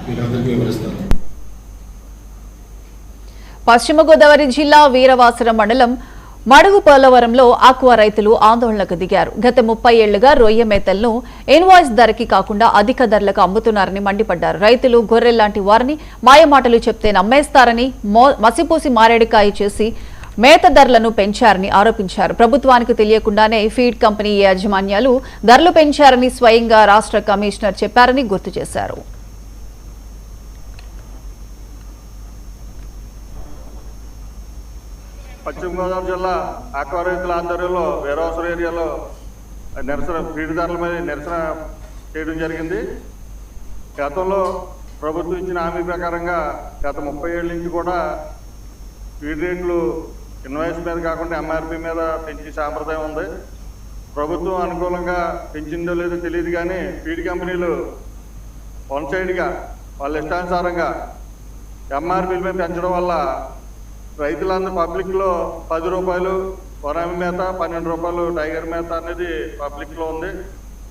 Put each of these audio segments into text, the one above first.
మీరందరికీ వివరిస్తాను. పశ్చిమ గోదావరి జిల్లా వీరవాసరం మండలం మడుగు పోలవరంలో ఆక్వా రైతులు ఆందోళనకు దిగారు. గత 30 ఏళ్లుగా రొయ్య మేతలను ఇన్వాయిస్ ధరకి కాకుండా అధిక ధరలకు అమ్ముతున్నారని మండిపడ్డారు. రైతులు గొర్రెల్లాంటి వారిని మాయమాటలు చెప్తే నమ్మేస్తారని మసిపూసి మారేడుకాయ చేసి మేత ధరలను పెంచారని ఆరోపించారు. ప్రభుత్వానికి తెలియకుండానే ఫీడ్ కంపెనీ యాజమాన్యాలు ధరలు పెంచారని స్వయంగా రాష్ట్ర కమిషనర్ చెప్పారని గుర్తు చేశారు. పశ్చిమ గోదావరి జిల్లా ఆక్వా రైతుల ఆధ్వర్యంలో వీరవాసరం ఏరియాలో నిరసన ఫీడ్ ధరల మీద నిరసన చేయడం జరిగింది. గతంలో ప్రభుత్వం ఇచ్చిన హామీ ప్రకారంగా గత 30 ఏళ్ళ నుంచి కూడా ఫీడ్ రేట్లు ఇన్వాయిస్ మీద కాకుండా ఎంఆర్పి మీద పెంచే సాంప్రదాయం ఉంది. ప్రభుత్వం అనుకూలంగా పెంచిందో లేదో తెలియదు, కానీ ఫీడ్ కంపెనీలు వన్ సైడ్గా వాళ్ళ ఇష్టానుసారంగా ఎంఆర్పీల మీద పెంచడం వల్ల రైతులందరూ పబ్లిక్లో 10 రూపాయలు వరామి మేత, 12 రూపాయలు టైగర్ మేత అనేది పబ్లిక్లో ఉంది.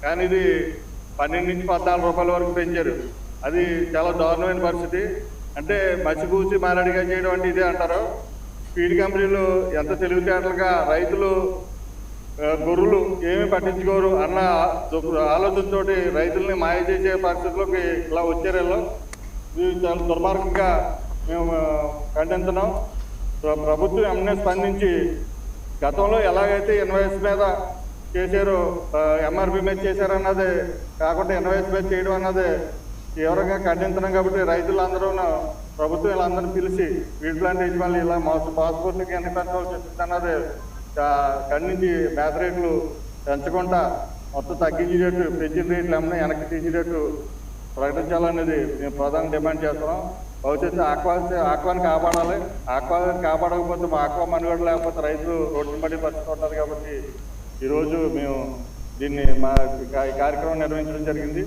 కానీ ఇది 12 నుంచి 14 రూపాయల వరకు పెంచారు. అది చాలా దారుణమైన పరిస్థితి. అంటే మసిపూసి మారడిగా చేయడం అంటే ఇదే అంటారు. ఫీడ్ కంపెనీలు ఎంత తెలివితేటలుగా రైతులు గొర్రెలు ఏమీ పట్టించుకోరు అన్న ఆలోచనతో రైతుల్ని మాయ చేసే పరిస్థితుల్లోకి ఇలా వచ్చారు. ఇది చాలా దుర్మార్గంగా మేము ఖండిస్తున్నాం. ప్రభుత్వం వెంటనే స్పందించి గతంలో ఎలాగైతే ఇన్వాయిస్ మీద చేశారో ఎంఆర్పి మీద చేశారన్నది కాకుండా ఇన్వాయిస్ మీద చేయడం అన్నది తీవ్రంగా ఖండించడం. కాబట్టి రైతులందరూ ప్రభుత్వం వీళ్ళందరినీ పిలిచి ఫీడ్ ప్లాంట్ యజమానులు ఇలా పాస్పోర్ట్కి ఎన్ని పెంచాల్సి వచ్చింది అన్నది ఖండించి మేత రేట్లు పెంచకుండా మొత్తం తగ్గించేటట్టు, పెంచిన రేట్లు ఏమన్నా వెనక్కి తీసేటట్టు ప్రకటించాలనేది మేము ప్రధాన డిమాండ్ చేస్తున్నాం. భవిష్యత్తు ఆక్వాని కాపాడాలి. ఆక్వాని కాపాడకపోతే మా ఆక్వా మనుగడ లేకపోతే రైతులు రోడ్డు పడి పరిస్థితి ఉంటుంది. కాబట్టి ఈరోజు మేము దీన్ని ఈ కార్యక్రమం నిర్వహించడం జరిగింది.